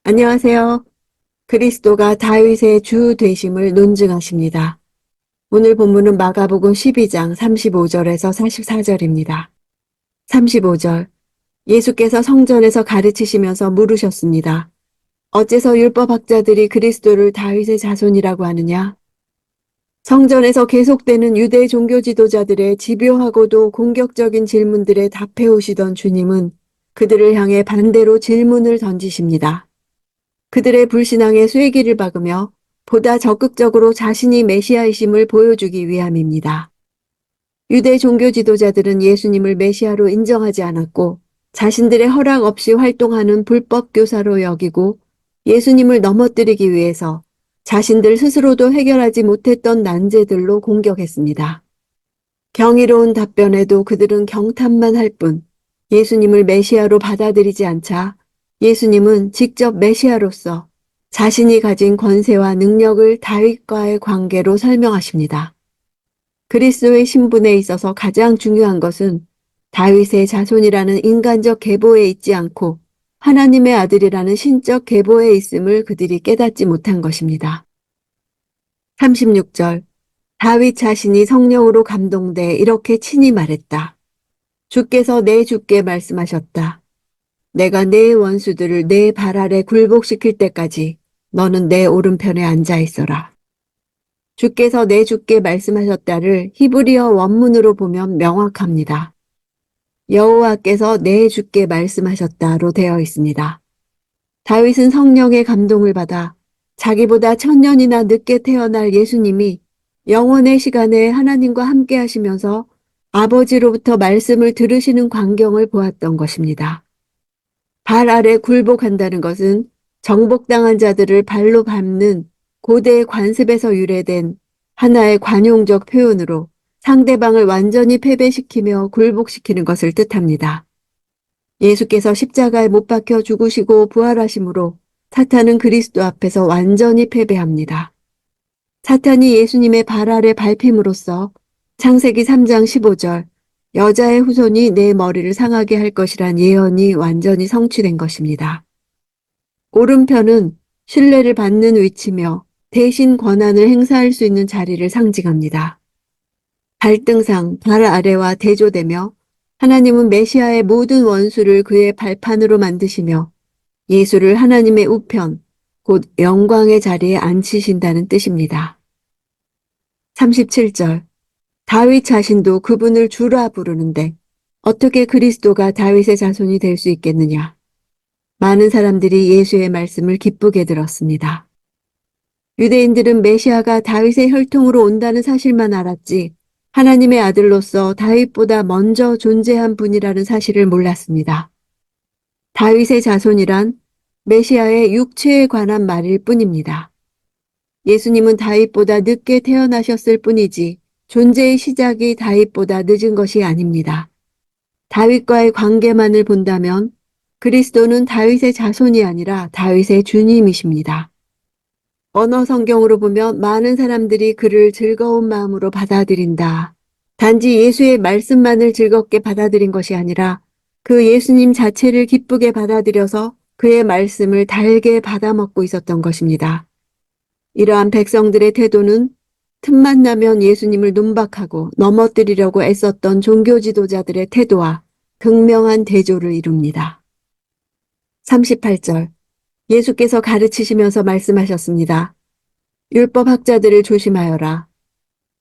안녕하세요. 그리스도가 다윗의 주 되심을 논증하십니다. 오늘 본문은 마가복음 12장 35절에서 44절입니다. 35절. 예수께서 성전에서 가르치시면서 물으셨습니다. 어째서 율법학자들이 그리스도를 다윗의 자손이라고 하느냐? 성전에서 계속되는 유대 종교 지도자들의 집요하고도 공격적인 질문들에 답해 오시던 주님은 그들을 향해 반대로 질문을 던지십니다. 그들의 불신앙에 쐐기를 박으며 보다 적극적으로 자신이 메시아이심을 보여주기 위함입니다. 유대 종교 지도자들은 예수님을 메시아로 인정하지 않았고 자신들의 허락 없이 활동하는 불법 교사로 여기고 예수님을 넘어뜨리기 위해서 자신들 스스로도 해결하지 못했던 난제들로 공격했습니다. 경이로운 답변에도 그들은 경탄만 할 뿐 예수님을 메시아로 받아들이지 않자 예수님은 직접 메시아로서 자신이 가진 권세와 능력을 다윗과의 관계로 설명하십니다. 그리스도의 신분에 있어서 가장 중요한 것은 다윗의 자손이라는 인간적 계보에 있지 않고 하나님의 아들이라는 신적 계보에 있음을 그들이 깨닫지 못한 것입니다. 36절. 다윗 자신이 성령으로 감동돼 이렇게 친히 말했다. 주께서 내 주께 말씀하셨다. 내가 내 원수들을 내 발 아래 굴복시킬 때까지 너는 내 오른편에 앉아 있어라. 주께서 내 주께 말씀하셨다를 히브리어 원문으로 보면 명확합니다. 여호와께서 내 주께 말씀하셨다로 되어 있습니다. 다윗은 성령의 감동을 받아 자기보다 천년이나 늦게 태어날 예수님이 영원의 시간에 하나님과 함께 하시면서 아버지로부터 말씀을 들으시는 광경을 보았던 것입니다. 발 아래 굴복한다는 것은 정복당한 자들을 발로 밟는 고대의 관습에서 유래된 하나의 관용적 표현으로 상대방을 완전히 패배시키며 굴복시키는 것을 뜻합니다. 예수께서 십자가에 못 박혀 죽으시고 부활하심으로 사탄은 그리스도 앞에서 완전히 패배합니다. 사탄이 예수님의 발 아래 밟힘으로써 창세기 3장 15절 여자의 후손이 내 머리를 상하게 할 것이란 예언이 완전히 성취된 것입니다. 오른편은 신뢰를 받는 위치며 대신 권한을 행사할 수 있는 자리를 상징합니다. 발등상 발 아래와 대조되며 하나님은 메시아의 모든 원수를 그의 발판으로 만드시며 예수를 하나님의 우편, 곧 영광의 자리에 앉히신다는 뜻입니다. 37절. 다윗 자신도 그분을 주라 부르는데 어떻게 그리스도가 다윗의 자손이 될 수 있겠느냐? 많은 사람들이 예수의 말씀을 기쁘게 들었습니다. 유대인들은 메시아가 다윗의 혈통으로 온다는 사실만 알았지 하나님의 아들로서 다윗보다 먼저 존재한 분이라는 사실을 몰랐습니다. 다윗의 자손이란 메시아의 육체에 관한 말일 뿐입니다. 예수님은 다윗보다 늦게 태어나셨을 뿐이지 존재의 시작이 다윗보다 늦은 것이 아닙니다. 다윗과의 관계만을 본다면 그리스도는 다윗의 자손이 아니라 다윗의 주님이십니다. 언어 성경으로 보면 많은 사람들이 그를 즐거운 마음으로 받아들인다. 단지 예수의 말씀만을 즐겁게 받아들인 것이 아니라 그 예수님 자체를 기쁘게 받아들여서 그의 말씀을 달게 받아먹고 있었던 것입니다. 이러한 백성들의 태도는 틈만 나면 예수님을 논박하고 넘어뜨리려고 애썼던 종교 지도자들의 태도와 극명한 대조를 이룹니다. 38절. 예수께서 가르치시면서 말씀하셨습니다. 율법학자들을 조심하여라.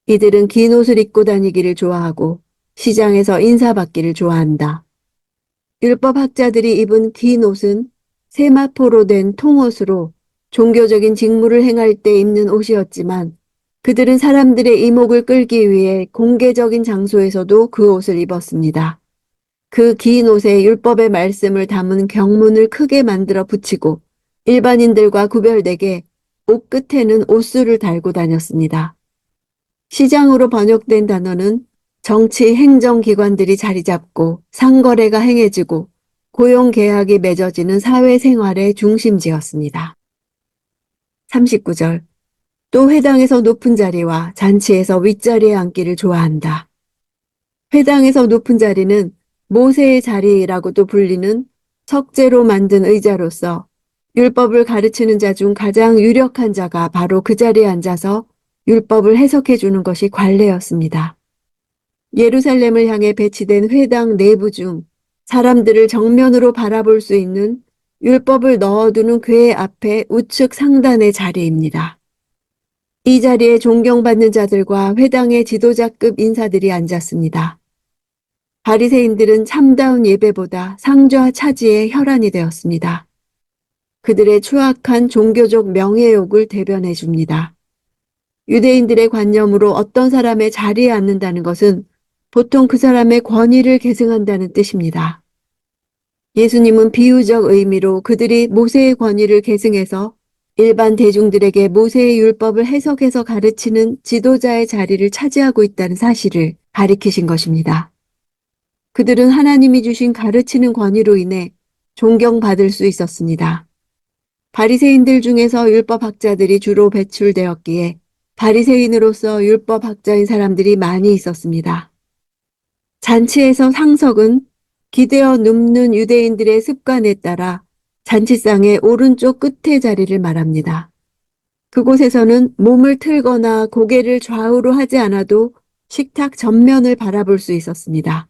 이들은 긴 옷을 입고 다니기를 좋아하고 시장에서 인사받기를 좋아한다. 율법학자들이 입은 긴 옷은 세마포로 된 통옷으로 종교적인 직무를 행할 때 입는 옷이었지만 그들은 사람들의 이목을 끌기 위해 공개적인 장소에서도 그 옷을 입었습니다. 그 긴 옷에 율법의 말씀을 담은 경문을 크게 만들어 붙이고 일반인들과 구별되게 옷 끝에는 옷술을 달고 다녔습니다. 시장으로 번역된 단어는 정치 행정기관들이 자리 잡고 상거래가 행해지고 고용계약이 맺어지는 사회생활의 중심지였습니다. 39절. 또 회당에서 높은 자리와 잔치에서 윗자리에 앉기를 좋아한다. 회당에서 높은 자리는 모세의 자리라고도 불리는 석재로 만든 의자로서 율법을 가르치는 자 중 가장 유력한 자가 바로 그 자리에 앉아서 율법을 해석해 주는 것이 관례였습니다. 예루살렘을 향해 배치된 회당 내부 중 사람들을 정면으로 바라볼 수 있는 율법을 넣어두는 궤 앞에 우측 상단의 자리입니다. 이 자리에 존경받는 자들과 회당의 지도자급 인사들이 앉았습니다. 바리새인들은 참다운 예배보다 상좌 차지의 혈안이 되었습니다. 그들의 추악한 종교적 명예욕을 대변해 줍니다. 유대인들의 관념으로 어떤 사람의 자리에 앉는다는 것은 보통 그 사람의 권위를 계승한다는 뜻입니다. 예수님은 비유적 의미로 그들이 모세의 권위를 계승해서 일반 대중들에게 모세의 율법을 해석해서 가르치는 지도자의 자리를 차지하고 있다는 사실을 가리키신 것입니다. 그들은 하나님이 주신 가르치는 권위로 인해 존경받을 수 있었습니다. 바리새인들 중에서 율법학자들이 주로 배출되었기에 바리새인으로서 율법학자인 사람들이 많이 있었습니다. 잔치에서 상석은 기대어 눕는 유대인들의 습관에 따라 잔치상의 오른쪽 끝에 자리를 말합니다. 그곳에서는 몸을 틀거나 고개를 좌우로 하지 않아도 식탁 전면을 바라볼 수 있었습니다.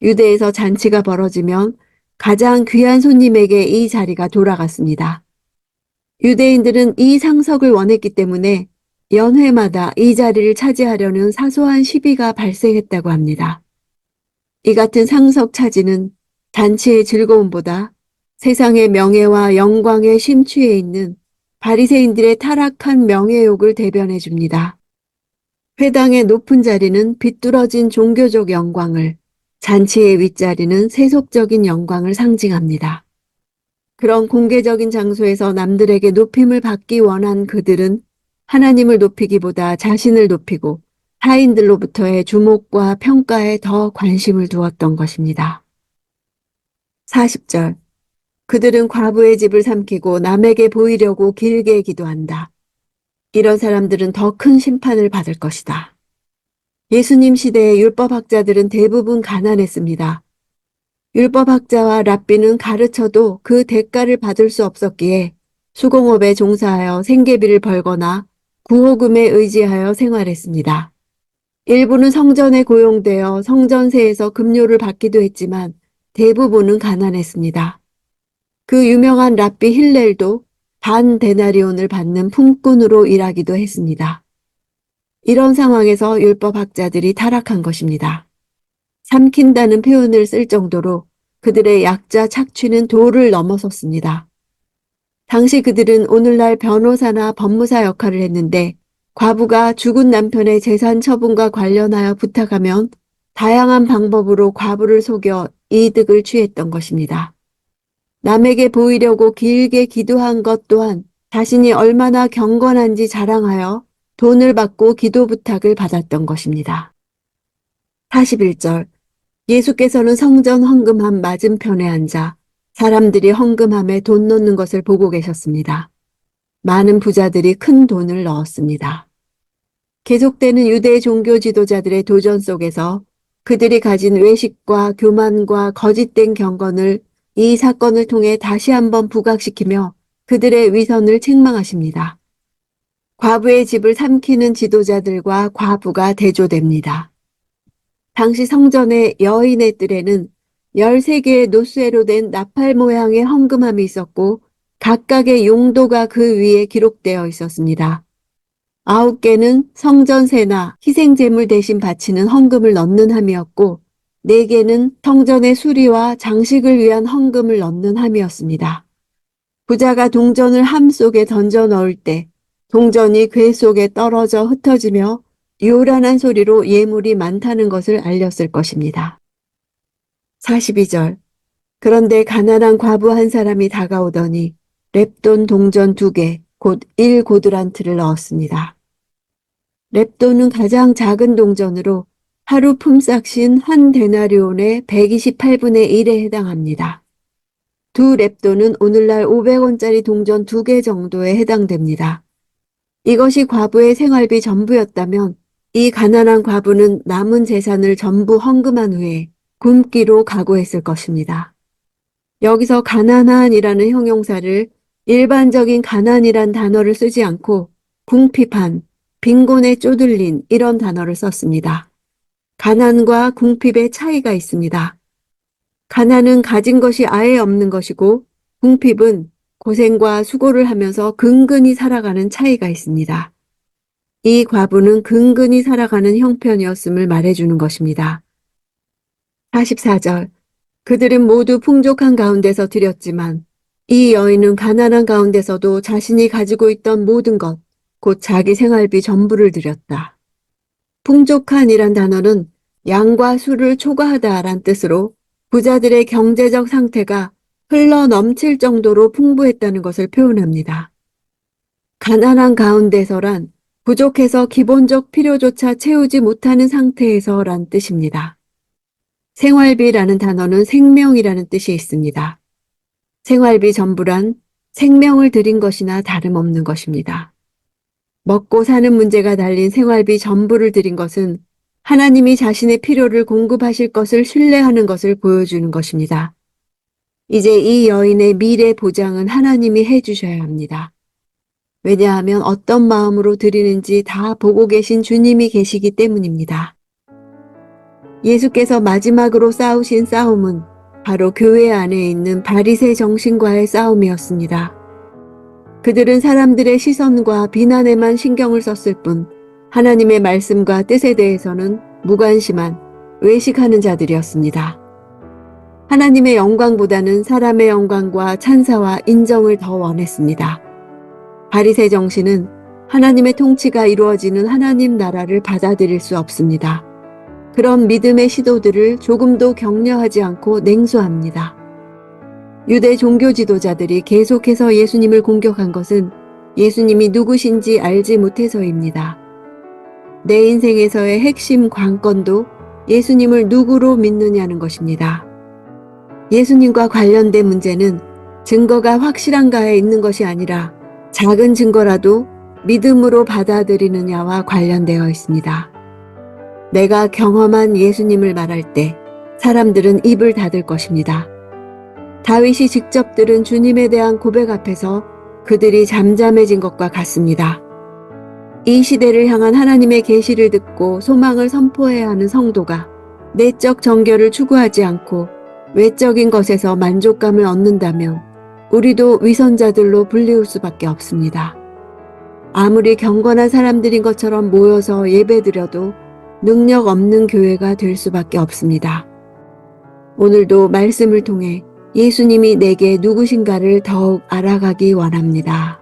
유대에서 잔치가 벌어지면 가장 귀한 손님에게 이 자리가 돌아갔습니다. 유대인들은 이 상석을 원했기 때문에 연회마다 이 자리를 차지하려는 사소한 시비가 발생했다고 합니다. 이 같은 상석 차지는 잔치의 즐거움보다 세상의 명예와 영광에 심취해 있는 바리새인들의 타락한 명예욕을 대변해 줍니다. 회당의 높은 자리는 비뚤어진 종교적 영광을, 잔치의 윗자리는 세속적인 영광을 상징합니다. 그런 공개적인 장소에서 남들에게 높임을 받기 원한 그들은 하나님을 높이기보다 자신을 높이고 타인들로부터의 주목과 평가에 더 관심을 두었던 것입니다. 40절. 그들은 과부의 집을 삼키고 남에게 보이려고 길게 기도한다. 이런 사람들은 더 큰 심판을 받을 것이다. 예수님 시대의 율법학자들은 대부분 가난했습니다. 율법학자와 랍비는 가르쳐도 그 대가를 받을 수 없었기에 수공업에 종사하여 생계비를 벌거나 구호금에 의지하여 생활했습니다. 일부는 성전에 고용되어 성전세에서 급료를 받기도 했지만 대부분은 가난했습니다. 그 유명한 랍비 힐렐도 반 데나리온을 받는 품꾼으로 일하기도 했습니다. 이런 상황에서 율법학자들이 타락한 것입니다. 삼킨다는 표현을 쓸 정도로 그들의 약자 착취는 도를 넘어섰습니다. 당시 그들은 오늘날 변호사나 법무사 역할을 했는데 과부가 죽은 남편의 재산 처분과 관련하여 부탁하면 다양한 방법으로 과부를 속여 이득을 취했던 것입니다. 남에게 보이려고 길게 기도한 것 또한 자신이 얼마나 경건한지 자랑하여 돈을 받고 기도 부탁을 받았던 것입니다. 41절. 예수께서는 성전 헌금함 맞은편에 앉아 사람들이 헌금함에 돈 넣는 것을 보고 계셨습니다. 많은 부자들이 큰 돈을 넣었습니다. 계속되는 유대 종교 지도자들의 도전 속에서 그들이 가진 외식과 교만과 거짓된 경건을 이 사건을 통해 다시 한번 부각시키며 그들의 위선을 책망하십니다. 과부의 집을 삼키는 지도자들과 과부가 대조됩니다. 당시 성전의 여인의 뜰에는 13개의 노쇠로 된 나팔 모양의 헌금함이 있었고 각각의 용도가 그 위에 기록되어 있었습니다. 9개는 성전세나 희생제물 대신 바치는 헌금을 넣는 함이었고 4개는 성전의 수리와 장식을 위한 헌금을 넣는 함이었습니다. 부자가 동전을 함 속에 던져 넣을 때 동전이 궤 속에 떨어져 흩어지며 요란한 소리로 예물이 많다는 것을 알렸을 것입니다. 42절. 그런데 가난한 과부 한 사람이 다가오더니 렙돈 동전 2개, 곧 1고드란트를 넣었습니다. 렙돈은 가장 작은 동전으로 하루 품삯인 한 데나리온의 128분의 1에 해당합니다. 2렙돈은 오늘날 500원짜리 동전 2개 정도에 해당됩니다. 이것이 과부의 생활비 전부였다면 이 가난한 과부는 남은 재산을 전부 헌금한 후에 굶기로 각오했을 것입니다. 여기서 가난한이라는 형용사를 일반적인 가난이란 단어를 쓰지 않고 궁핍한, 빈곤에 쪼들린 이런 단어를 썼습니다. 가난과 궁핍의 차이가 있습니다. 가난은 가진 것이 아예 없는 것이고 궁핍은 고생과 수고를 하면서 근근히 살아가는 차이가 있습니다. 이 과부는 근근히 살아가는 형편이었음을 말해주는 것입니다. 44절. 그들은 모두 풍족한 가운데서 드렸지만 이 여인은 가난한 가운데서도 자신이 가지고 있던 모든 것, 곧 자기 생활비 전부를 드렸다. 풍족한이란 단어는 양과 수를 초과하다란 뜻으로 부자들의 경제적 상태가 흘러 넘칠 정도로 풍부했다는 것을 표현합니다. 가난한 가운데서란 부족해서 기본적 필요조차 채우지 못하는 상태에서란 뜻입니다. 생활비라는 단어는 생명이라는 뜻이 있습니다. 생활비 전부란 생명을 들인 것이나 다름없는 것입니다. 먹고 사는 문제가 달린 생활비 전부를 드린 것은 하나님이 자신의 필요를 공급하실 것을 신뢰하는 것을 보여주는 것입니다. 이제 이 여인의 미래 보장은 하나님이 해주셔야 합니다. 왜냐하면 어떤 마음으로 드리는지 다 보고 계신 주님이 계시기 때문입니다. 예수께서 마지막으로 싸우신 싸움은 바로 교회 안에 있는 바리새 정신과의 싸움이었습니다. 그들은 사람들의 시선과 비난에만 신경을 썼을 뿐 하나님의 말씀과 뜻에 대해서는 무관심한 외식하는 자들이었습니다. 하나님의 영광보다는 사람의 영광과 찬사와 인정을 더 원했습니다. 바리새 정신은 하나님의 통치가 이루어지는 하나님 나라를 받아들일 수 없습니다. 그런 믿음의 시도들을 조금도 격려하지 않고 냉소합니다. 유대 종교 지도자들이 계속해서 예수님을 공격한 것은 예수님이 누구신지 알지 못해서입니다. 내 인생에서의 핵심 관건도 예수님을 누구로 믿느냐는 것입니다. 예수님과 관련된 문제는 증거가 확실한가에 있는 것이 아니라 작은 증거라도 믿음으로 받아들이느냐와 관련되어 있습니다. 내가 경험한 예수님을 말할 때 사람들은 입을 닫을 것입니다. 다윗이 직접 들은 주님에 대한 고백 앞에서 그들이 잠잠해진 것과 같습니다. 이 시대를 향한 하나님의 계시를 듣고 소망을 선포해야 하는 성도가 내적 정결을 추구하지 않고 외적인 것에서 만족감을 얻는다면 우리도 위선자들로 불리울 수밖에 없습니다. 아무리 경건한 사람들인 것처럼 모여서 예배드려도 능력 없는 교회가 될 수밖에 없습니다. 오늘도 말씀을 통해 예수님이 내게 누구신가를 더욱 알아가기 원합니다.